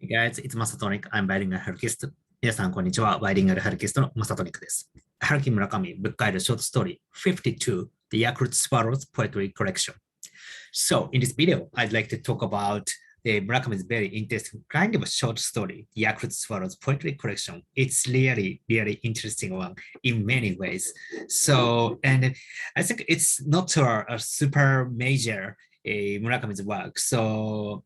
Hey guys, it's Masatonic. I'm bilingual harukist. 皆さん、こんにちは。バイリンガルハルキストのマサトニックです。Haruki Murakami, book guide short story 52, The Yakult Swallows Poetry Collection. So, in this video, I'd like to talk about the Murakami's very interesting kind of short story, The Yakult Swallows Poetry Collection. It's really interesting one in many ways. So, and I think it's not a super major Murakami's work. So,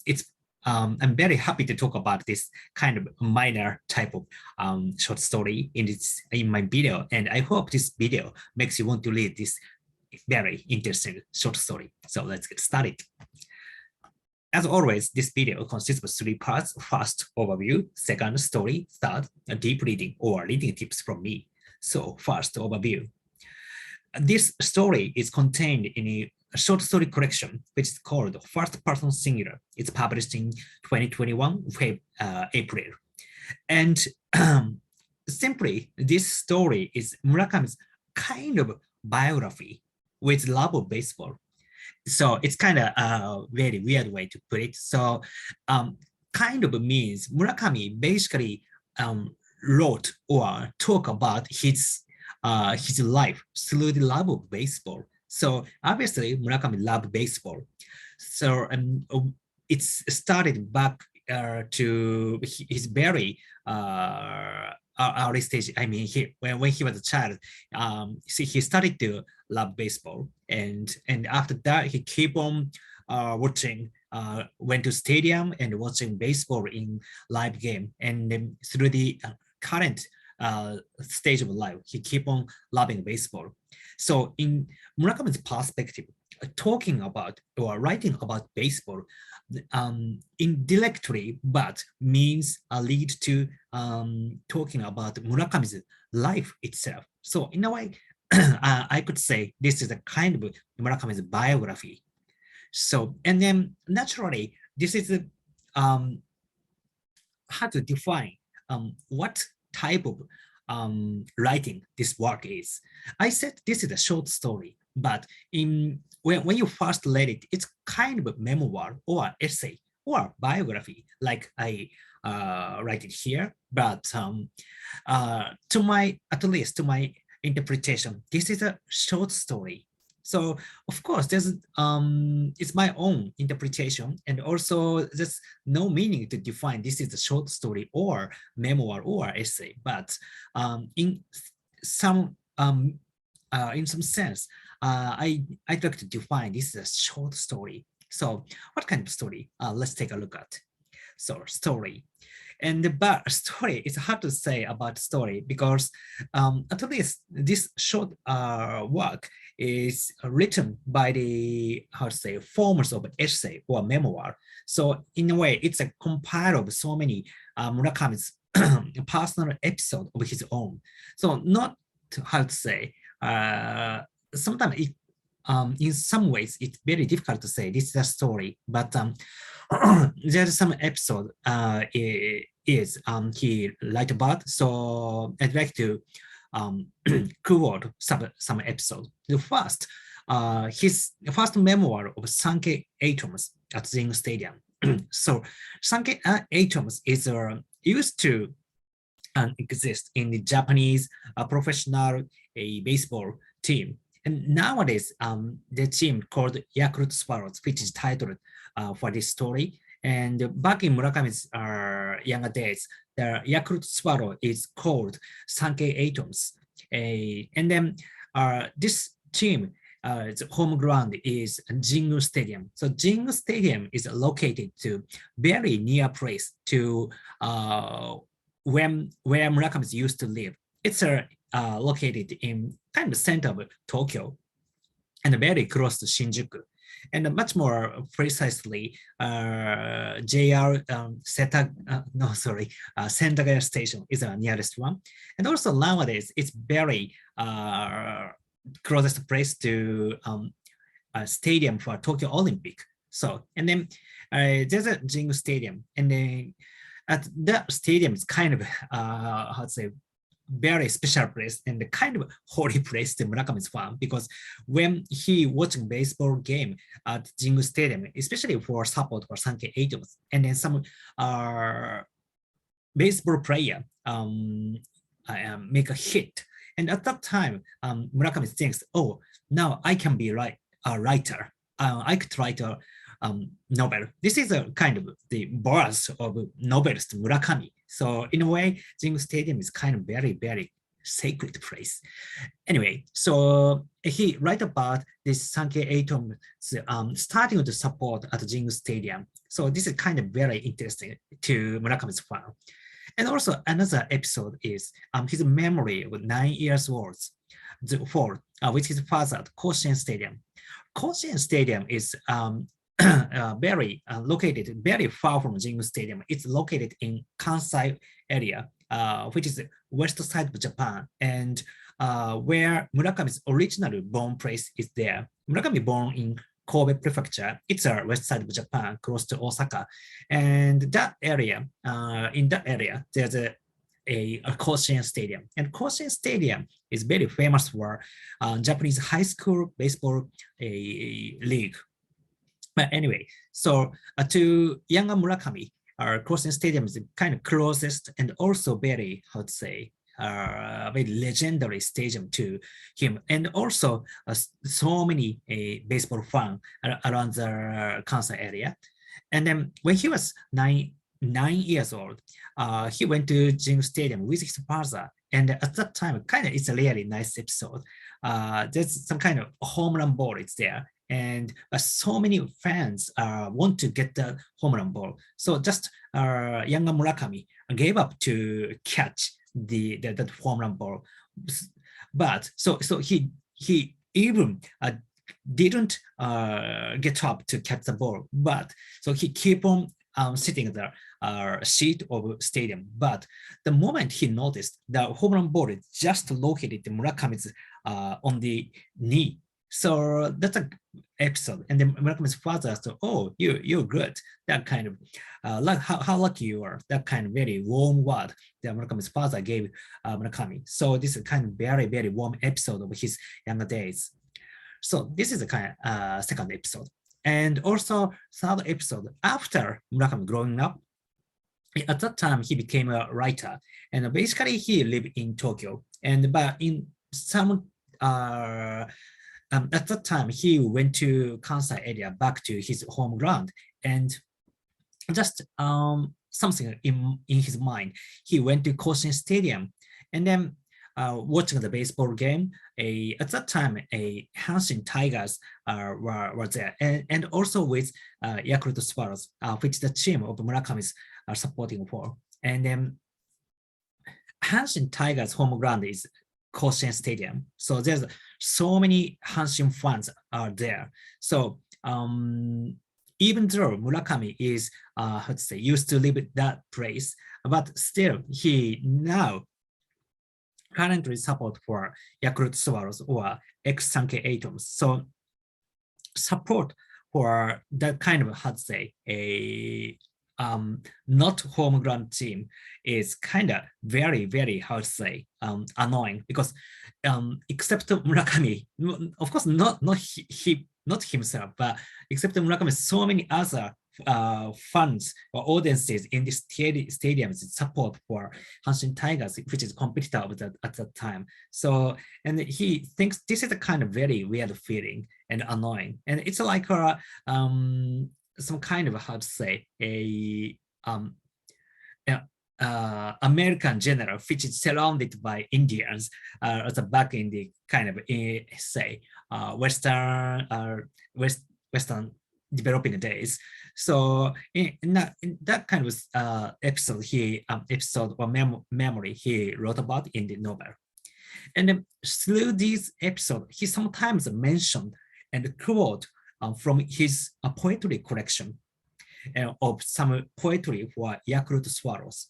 I'm very happy to talk about this kind of minor type of short story in my video, and I hope this video makes you want to read this very interesting short story. So let's get started. As always, this video consists of 3 parts. First, overview. Second, story. Third, a deep reading or reading tips from me. So first, overview. This story is contained in a short story collection, which is called First Person Singular. It's published in 2021, April. And simply, this story is Murakami's kind of biography with love of baseball. So it's kind of a very weird way to put it. So kind of means Murakami basically wrote or talked about his life through the love of baseball. So obviously Murakami loved baseball. So it's started back to his very early stage. I mean, when he was a child, he started to love baseball, and after that he keep on watching. Went to stadium and watching baseball in live game, and then through the current stage of life, he keep on loving baseball. So in Murakami's perspective, talking about or writing about baseball indirectly, but means lead to talking about Murakami's life itself. So in a way, I could say this is a kind of Murakami's biography. So, and then naturally, this is how to define what type of writing this work is. I said this is a short story, but when you first read it, it's kind of a memoir or essay or biography, like I write it here. But at least to my interpretation, this is a short story. So of course, there's it's my own interpretation, and also there's no meaning to define this is a short story or memoir or essay. But in some sense, I'd like to define this as a short story. So what kind of story? Let's take a look at. So story. And the story, it's hard to say about story because at least this short work is written by the, formers of essay or memoir. So in a way, it's a compile of so many Murakami's personal episode of his own. So not how to say, sometimes it, in some ways, it's very difficult to say this is a story, but there's some episode he write about. So I'd like to quote some episode. The first, his first memoir of Sankei Atoms at Zinc Stadium. So Sankei Atoms is used to exist in the Japanese professional baseball team. And nowadays, the team called Yakult Swallows, which is titled for this story. And back in Murakami's younger days, the Yakult Swallow is called Sankei Atoms. And then this team, its home ground is Jingu Stadium. So Jingu Stadium is located to very near place to where Murakami used to live. It's located in kind of center of Tokyo and very close to Shinjuku. And much more precisely, JR Sendagaya Station is the nearest one. And also nowadays, it's very closest place to a stadium for Tokyo Olympic. So, and then there's a Jingu Stadium, and then at that stadium is kind of, very special place and the kind of holy place to Murakami's fan, because when he watching baseball game at Jingu Stadium, especially for support for Sankei Atoms, and then some baseball player make a hit, and at that time Murakami thinks, oh, now I can be a writer. I could write a novel. This is a kind of the birth of novelist Murakami. So in a way, Jingu Stadium is kind of very, very sacred place. Anyway, so he write about this Sankei Atom starting to support at Jingu Stadium. So this is kind of very interesting to Murakami's fan. And also another episode is his memory of 9 years old with his father at Koshien Stadium. Koshien Stadium is located very far from Jingu Stadium. It's located in Kansai area, which is the west side of Japan, and where Murakami's original born place is there. Murakami born in Kobe Prefecture. It's a west side of Japan, close to Osaka, and that area, in that area, there's a Koshien Stadium, and Koshien Stadium is very famous for Japanese high school baseball league. But anyway, so to younger Murakami, Koshien Stadium is kind of closest and also very, how to say, very legendary stadium to him, and also so many baseball fans around the Kansai area. And then when he was nine years old, he went to Jingu Stadium with his father, and at that time, kind of it's a really nice episode. There's some kind of home run ball. It's there. And so many fans want to get the home run ball. So just younger Murakami gave up to catch that home run ball. But so he even didn't get up to catch the ball. But so he keep on sitting there. Seat of stadium, but the moment he noticed the home run ball is just located in Murakami's on the knee. So that's an episode, and then Murakami's father said, "Oh, you're good." That kind of like how lucky you are. That kind of very warm word that Murakami's father gave Murakami. So this is kind of very very warm episode of his younger days. So this is the kind of second episode, and also third episode after Murakami growing up. At that time, he became a writer, and basically he lived in Tokyo. And but in some at that time, he went to Kansai area, back to his home ground, and just something in his mind. He went to Koshien Stadium, and then watching the baseball game. At that time, Hanshin Tigers were there, and also with Yakult Swallows, which is the team of Murakami's supporting for. And then Hanshin Tigers' home ground is Koshien Stadium. So there's so many Hanshin fans are there. So even though Murakami is, how to say, used to live at that place, but still he now currently support for Yakult Swallows or ex-Sankei Atoms. So support for that kind of, how to say, a not home ground team is kind of very, very, how to say, annoying, because except Murakami, of course, not himself, but except Murakami, so many other fans or audiences in the stadiums support for Hanshin Tigers, which is competitor of that at that time. So, and he thinks this is a kind of very weird feeling and annoying, and it's like some kind of, how to say, a American general which is surrounded by Indians at the back in the kind of say Western developing days. So in that kind of episode or memory he wrote about in the novel. And then through these episodes, he sometimes mentioned and quote from his poetry collection of some poetry for Yakult Swallows.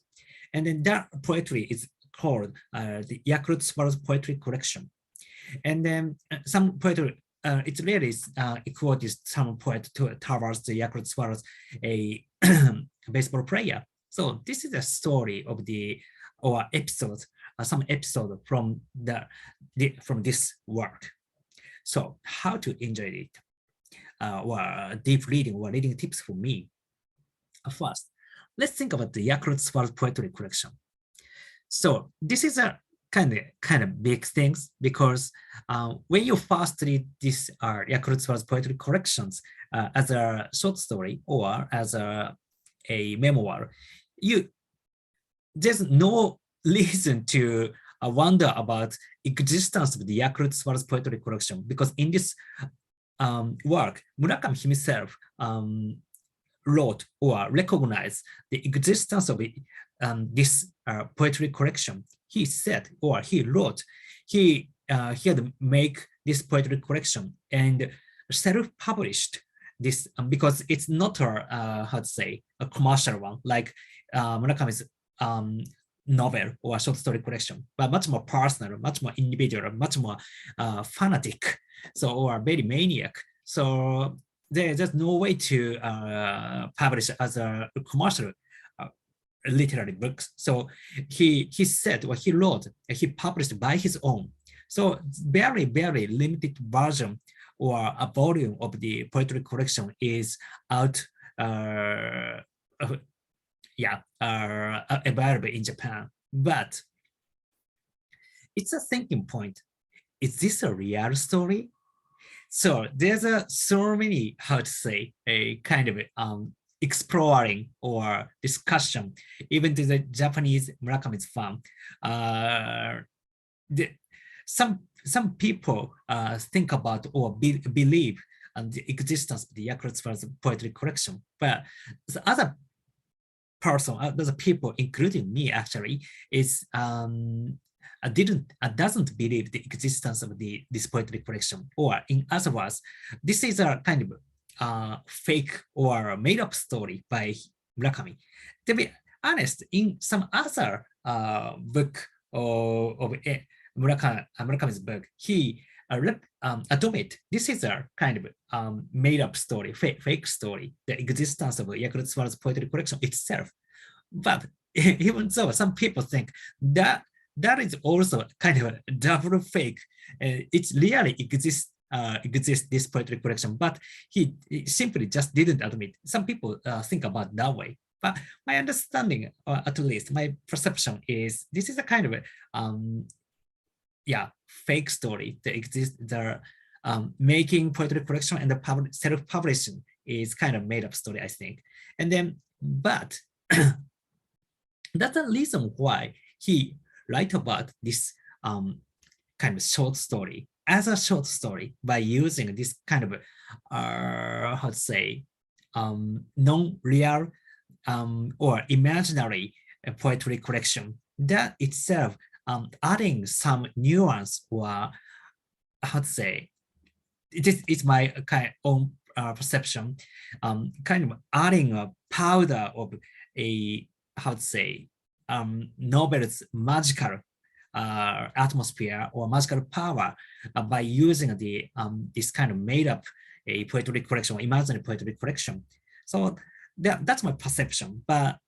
And then that poetry is called the Yakult Swallows Poetry Collection. And then some poetry, it really is quotes some poet towards the Yakult Swallows, a baseball player. So this is a story of the, or episode some episode from from this work. So how to enjoy it, or deep reading or reading tips for me. First, let's think about the Yakult Swallows Poetry Collection. So this is a kind of big things, because when you first read this Yakult Swallows Poetry Collections as a short story or as a memoir, there's no reason to wonder about existence of the Yakult Swallows Poetry Collection, because in this work, Murakami himself wrote or recognized the existence of this poetry collection. He said, or he wrote, he had to make this poetry collection and self-published this, because it's not a how to say, a commercial one like Murakami's novel or short story collection, but much more personal, much more individual, much more fanatic, so, or very maniac. So there's no way to publish as a commercial literary books. So he said, what he wrote, he published by his own. So very, very limited version or a volume of the poetry collection is out, available in Japan. But it's a thinking point. Is this a real story? So there's so many, how to say, a kind of exploring or discussion, even to the Japanese Murakami's fan. Some people think about or believe the existence of the Yakult Swallows Poetry Collection, but the other people, including me actually, doesn't believe the existence of this poetry collection, or in other words, this is a kind of fake or made up story by Murakami. To be honest, in some other book of Murakami's book, he admit this is a kind of made up story, fake story, the existence of Yakult Swallows Poetry Collection itself. But even so, some people think that is also kind of a double fake. It really exists, this poetry collection, but he simply just didn't admit. Some people think about that way. But my understanding, or at least my perception, is this is a kind of fake story that exists. The making poetry collection and the self-publishing is kind of made up story, I think. And then, but that's the reason why he write about this kind of short story as a short story by using this kind of how to say, non-real or imaginary poetry collection, that itself adding some nuance, or how to say, it's my kind of own perception, kind of adding a powder of a, how to say, novel's magical atmosphere or magical power by using the this kind of made up a poetry collection, imaginary poetry collection. So that's my perception. But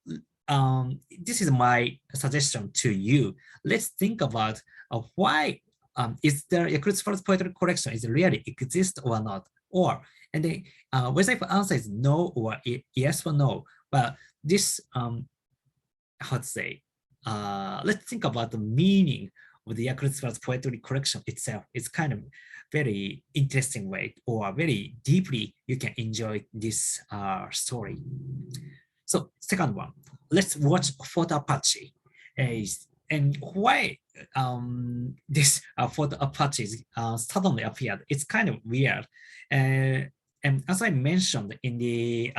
this is my suggestion to you. Let's think about why is the Yakult Swallows Poetry Collection is really exist or not, or and then whether if answer is no or yes or no. But this how to say, let's think about the meaning of the Yakult Swallows Poetry Collection itself. It's kind of very interesting way, or very deeply you can enjoy this story. So second one, let's watch Fort Apache. And why this Fort Apache suddenly appeared? It's kind of weird. And as I mentioned in the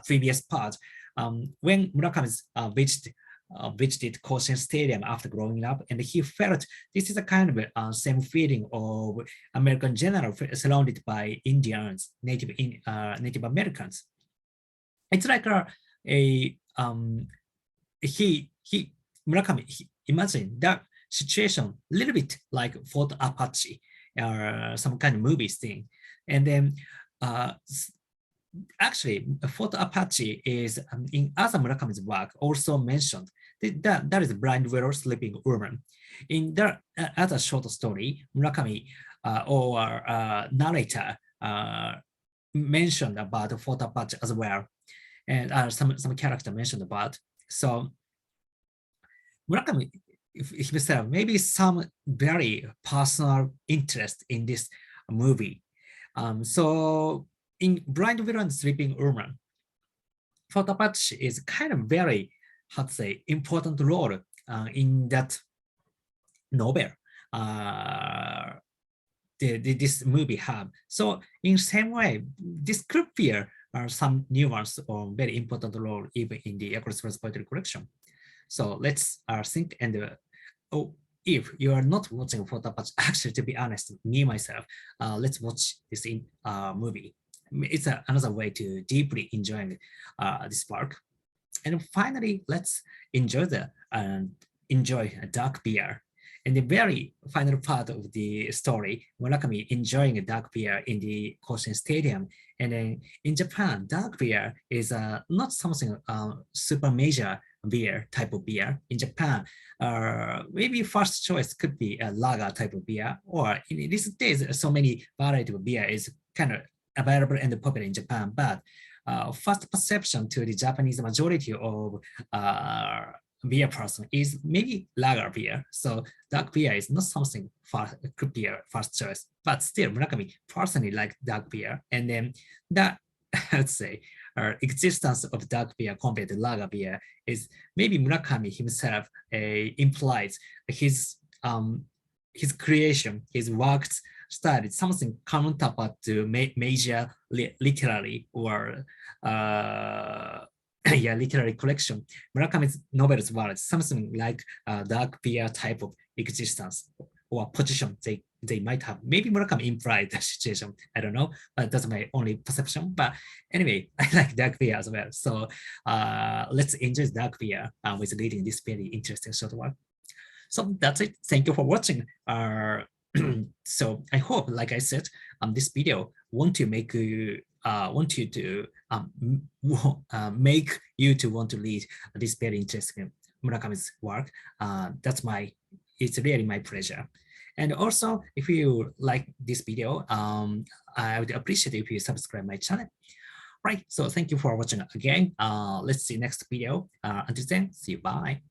previous part, when Murakami visited Koshien Stadium after growing up, and he felt this is a kind of same feeling of American general surrounded by Indians, Native Americans. It's like Murakami imagine that situation a little bit like Fort Apache or some kind of movies thing. And then actually Fort Apache is in other Murakami's work also mentioned That is Blind Willow Sleeping Woman. In the other short story, Murakami or narrator mentioned about photo patch as well, and some character mentioned about. So Murakami himself maybe some very personal interest in this movie. So in Blind Willow and Sleeping Woman, photo patch is kind of very, how to say, important role in that novel. This movie have. So in same way, this could be some nuance or very important role even in the Yakult Swallows Poetry Collection. So let's think and if you are not watching photo patch, actually to be honest, me myself, let's watch this movie. It's another way to deeply enjoy this work. And finally, let's enjoy a dark beer. In the very final part of the story, Murakami enjoying a dark beer in the Koshien Stadium. And then in Japan, dark beer is not something super major beer type of beer. In Japan, maybe first choice could be a lager type of beer, or in these days, so many variety of beer is kind of available and popular in Japan. But first perception to the Japanese majority of beer person is maybe lager beer. So dark beer is not something could be a first choice, but still Murakami personally like dark beer. And then that, let's say, existence of dark beer compared to lager beer is maybe Murakami himself implies his creation, his works style is something counterpart to major literary or literary collection. Murakami's novels were something like dark beer type of existence or position they might have. Maybe Murakami implied the situation. I don't know, but that's my only perception. But anyway, I like dark beer as well. So let's enjoy dark beer with reading this very interesting short work. So that's it. Thank you for watching. So I hope, like I said, this video want you to make you to want to read this very interesting Murakami's work. It's really my pleasure. And also, if you like this video, I would appreciate if you subscribe my channel. Right. So thank you for watching again. Let's see next video. Until then, see you. Bye.